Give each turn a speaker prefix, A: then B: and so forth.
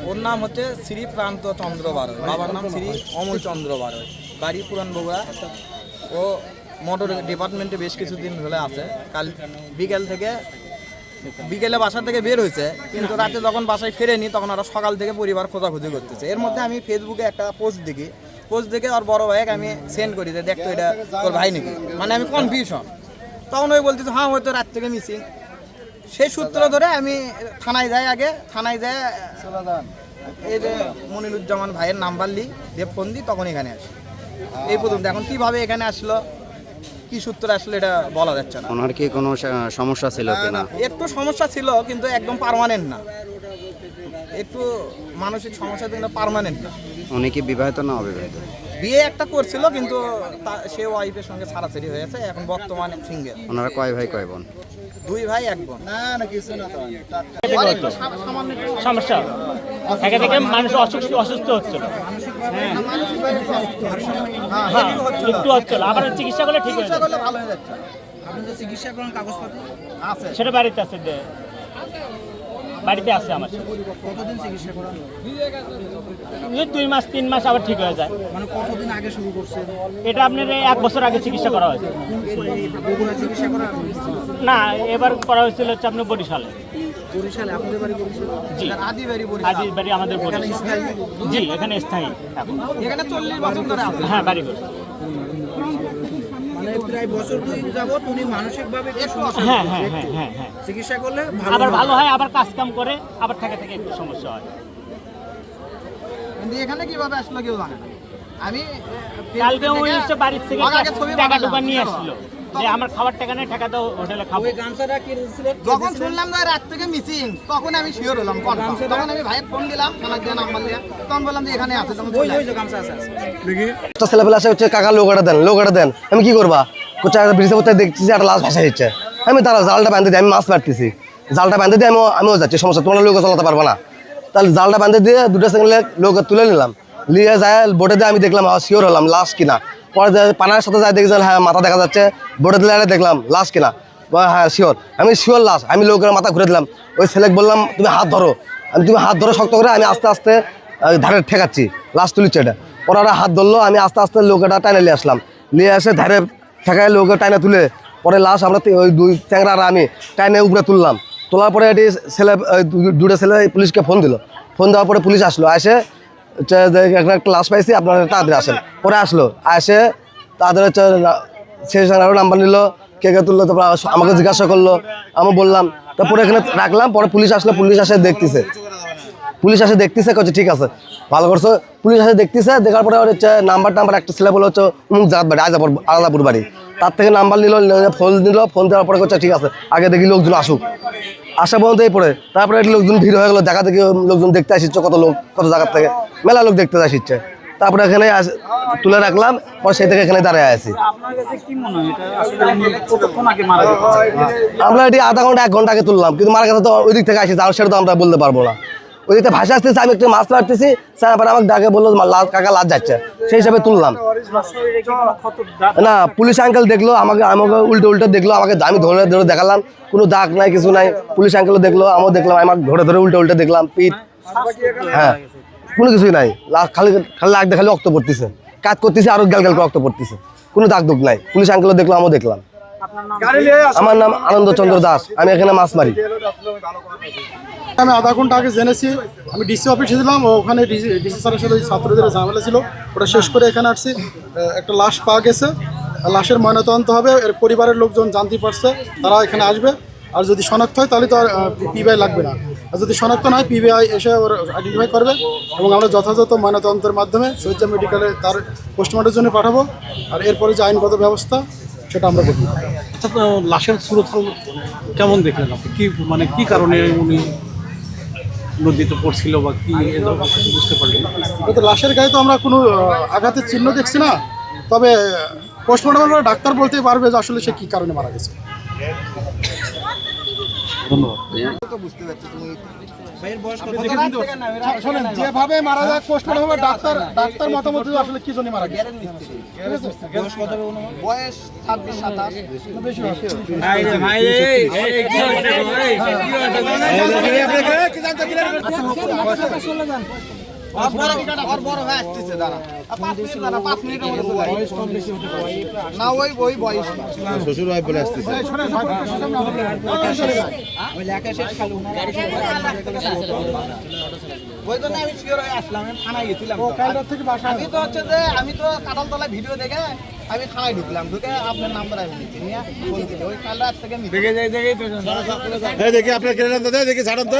A: ওর নাম হচ্ছে শ্রী প্রান্ত চন্দ্র বারোই, বাবার নাম শ্রী অমল চন্দ্র বারোই, বাড়ি পুরান বগুড়া। ও মোটর ডিপার্টমেন্টে বেশ কিছুদিন ধরে আছে। কাল বিকেলে বাসা থেকে বের হয়েছে, কিন্তু রাতে যখন বাসায় ফেরেনি তখন ওরা সকাল থেকে পরিবার খোঁজাখুঁজি করতেছে। এর মধ্যে আমি ফেসবুকে একটা পোস্ট দেখে ওর বড় ভাইকে আমি সেন্ড করি যে দেখতো এটা তোর ভাই নাকি, মানে আমি কনফিউশন। তখন ওই বলতেছে হ্যাঁ হয়তো রাত থেকে মিসিং। সেই সূত্র ধরে আমি থানায় যাই। থানায় যায় এই যে মনিরুজ্জামান ভাইয়ের নাম্বার দিয়ে ফোন দিই, তখন এখানে আসি। এই পর্যন্ত এখন কিভাবে এখানে আসলো, কি সূত্রে আসলে এটা বলা যাচ্ছে না।
B: ওনার কি কোনো সমস্যা ছিল কিনা?
A: একটু সমস্যা ছিল, কিন্তু একদম পার্মানেন্ট না। একটু মানসিক সমস্যা, কিন্তু পার্মানেন্ট না।
B: উনি কি বিবাহিত না অবিবাহিত?
A: বিয়ে একটা করছিল, কিন্তু সে ওয়াইফের সঙ্গে ছাড়াছাড়ি হয়েছে, এখন বর্তমানে সিঙ্গেল।
B: ওনারা কয় ভাই কয় বোন?
A: 2 ভাই 1 বোন।
C: সমস্যা থেকে থেকে মানুষ অসুস্থ হচ্ছিল, একটু হচ্ছিল, আবার চিকিৎসা করলে ঠিক হয়ে যাবে।
A: ভালো হয়ে যাচ্ছে। আপনি যে চিকিৎসা করেন কাগজপত্র আছে?
C: সেটা বাড়িতে আছে, বাড়িতে আছে আমার।
A: কতদিন চিকিৎসা করেন?
C: 2 মাস 3 মাস আবার ঠিক হয়ে যায়।
A: মানে কতদিন আগে শুরু করছেন?
C: এটা আপনার 1 বছর আগে চিকিৎসা করা হয়েছে।
A: বগুড়া চিকিৎসা করা
C: না, এবার করা হয়েছিল হচ্ছে আপনার বরিশালে।
A: বরিশালে? আপনাদের বাড়ি বরিশাল?
C: জি,
A: আদি বাড়ি বরিশাল।
C: আদি বাড়ি আমাদের বরিশাল। জি, এখানে স্থায়ী এখন।
A: এখানে 40 বছর ধরে আছে?
C: হ্যাঁ, বাড়ি করে।
A: মানে প্রায় বছর 2 যাবত উনি মানসিকভাবে সমস্যা।
C: হ্যাঁ হ্যাঁ হ্যাঁ হ্যাঁ হ্যাঁ,
A: চিকিৎসা করলে
C: আবার ভালো হয়, আবার কাজ কাম করে, আবার থেকে একটু সমস্যা হয়।
A: কিন্তু এখানে কিভাবে আসলো কেউ জানে না। আমি
C: কালকে ওই হচ্ছে বাড়ির থেকে টাকা টুকা নিয়ে আসলো যে আমার খাবার টাকা নেই, টাকা দাও, হোটেলে খাবো।
A: ওই গামছাটা কি ছিল? যখন শুনলাম যে রাত থেকে মিসিং, তখন আমি শিওর হলাম। তখন আমি ভাইয়ের ফোন দিলাম, থানার দিয়ে নাম্বার দিয়ে, তখন বললাম যে এখানে আছে। তখন ওই যে গামছা আছে দেখি
D: একটা ছেলেপেলে আসে, হচ্ছে কাকা লোকটা দেন। আমি কি করবা? ব্রিজে কোথায় দেখছি একটা লাশ ভাসা দিচ্ছে। আমি তারা জালটা বাঁধে দিই, আমি মাছ মারতেছি, জালটা বাঁধে দিয়ে আমিও যাচ্ছি। সমস্যা, তোমরা লোক চালাতে পারবো না। তাহলে জালটা বাঁধে দিয়ে 2টা সেকেন্ড লোক তুলে নিলাম, নিয়ে যায় বোটে দিয়ে। আমি দেখলাম শিওর হলাম লাশ কিনা। পরে পানার সাথে যায় দেখি হ্যাঁ মাথা দেখা যাচ্ছে, বোটে দিলে দেখলাম লাশ কিনা। হ্যাঁ শিওর, আমি শিওর লাশ। আমি লোকের মাথা ঘুরে দিলাম। ওই ছেলেকে বললাম তুমি হাত ধরো। তুমি হাত ধরো শক্ত করে। আমি আস্তে আস্তে ধারে ঠেকাচ্ছি, লাশ তুলিচ্ছে এটা। পরে ওরা হাত ধরলো, আমি আস্তে আস্তে লোকেটা টাইনে নিয়ে আসলাম। নিয়ে এসে ধারে ঠেকায় লোকের টাইনে তুলে, পরে লাশ আমরা ওই 2 চ্যাংরা আর আমি টাইনে উপরে তুললাম। তোলার পরে এটি ছেলে 2টা ছেলে পুলিশকে ফোন দিল। ফোন দেওয়ার পরে পুলিশ আসলো। এসে একটা লাশ পাইছি, আপনারা তাড়াতাড়ি আসেন। পরে আসলো, এসে তাদের হচ্ছে সেই আরও নাম্বার নিল, কে তুললো। তারপর আমাকে জিজ্ঞাসা করলো, আমি বললাম। তারপরে এখানে রাখলাম। পরে পুলিশ আসলো, পুলিশ আসে দেখতেছে, করছে ঠিক আছে ভালো করছো। পুলিশ আসে দেখতেছে, দেখার পরে হচ্ছে নাম্বার একটা ছেলে বলে হচ্ছে অমুক জাত বাড়ি, আলাদাপুর বাড়ি। তার থেকে নাম্বার নিল, ফোন দেওয়ার পরে করছে ঠিক আছে আগে দেখি লোকজন আসুক। আসা পর্যন্ত এই পরে তারপরে লোকজন ভিড় হয়ে গেলো। দেখা দেখি লোকজন দেখতে আসছে, কত লোক, কত জায়গার থেকে মেলা লোক দেখতে আসছে। তারপরে এখানে তুলে রাখলাম। পরে সেই থেকে এখানে দাঁড়িয়ে আছি। আমরা এটি আধা ঘন্টা 1 ঘন্টা আগে তুললাম, কিন্তু মারা গেছে তো ওই দিক থেকে আসি, আর সেটা তো আমরা বলতে পারবো না। ওই দিকটা ভাসা আসতেছে, আমি একটু মাছ মারতেছি, স্যার আবার আমাকে ডাকে বললো কাকা লাশ যাচ্ছে, সেই হিসাবে তুললাম। না, পুলিশ আঙ্কেল দেখলো আমাকে উল্টে দেখলো আমাকে। আমি ধরে দেখালাম, কোনো দাগ নাই, কিছু নাই। পুলিশ আঙ্কেলও দেখলো, আমিও দেখলাম, আমাকে ধরে উল্টে দেখলাম পিঠ। হ্যাঁ, কোনো কিছুই নাই, খালি খালি রক্ত পড়তেছে, কাজ করতেছে আরো গ্যাল রক্ত পড়তেছে, কোনো দাগ দুগ নাই। পুলিশ আঙ্কেলও দেখলো, আমিও দেখলাম। আমার নাম আনন্দ চন্দ্র দাস, আমি এখানে মাছ মারি।
E: আমি আধা ঘন্টা আগে জেনেছি, আমি ডিসি অফিসে ছিলাম, ওখানে ডিসি স্যারের সাথে ছাত্রদের ঝামেলা ছিল, ওটা শেষ করে এখানে আসছি। একটা লাশ পাওয়া গেছে, লাশের ময়নাতদন্ত হবে। এর পরিবারের লোকজন জানতে পারছে, তারা এখানে আসবে। আর যদি শনাক্ত হয় তাহলে তো আর পিবিআই লাগবে না, আর যদি শনাক্ত না হয় পিবিআই এসে ওর আইডেন্টিফাই করবে, এবং আমরা যথাযথ ময়নাতদন্তের মাধ্যমে শহীদ মেডিকেলে তার পোস্টমর্টমের জন্য পাঠাবো। আর এরপরে যে আইনগত ব্যবস্থা সেটা আমরা করব।
F: আচ্ছা, লাশের সুরক্ষা কেমন দেখলেন আপনি? কি কারণে উনি নদীতে পড়ছিল বা কি বুঝতে পারলেন?
E: তো লাশের গায়ে তো আমরা কোনো আঘাতের চিহ্ন দেখছি না, তবে পোস্টমর্টমের ডাক্তার বলতেই পারবে যে আসলে সে কী কারণে মারা গেছে।
F: ধন্যবাদ।
A: বুঝতে পারছি তুমি
E: শোনেন, যেভাবে মারা যায় পোস্টমর্টম হবে, ডাক্তার মতামত দিবে আসলে কি জন্য মারা গেছে।
A: বয়স 26-27
E: বেশি হবে।
A: ওর বড় ভাই আসতেছে, দাঁড়া 5 মিনিট দাঁড়া, 5 মিনিটের মধ্যে চলে আসবে। না ওই বয়স না।
G: শ্বশুর ভাই বলে আসতেছে
E: শোনেন, ভাই, সামনে হবে। চলে যায়।
A: ওই জন্য আমি শিওর হয়ে আসলাম, আমি থানায় গেছিলাম তো।
E: কালটার থেকে বাসায়
A: আমি তো হচ্ছে যে আমি তো কাঁঠালতলায় ভিডিও দেখে আমি থানায় ঢুকলাম, ঢুকে আপনার নাম্বার আমি নিচ্ছি নিয়ে ফোন দিলে ওই কাল রাত থেকে
G: দেখি আপনার কেন দেখি ঝাড়ন তো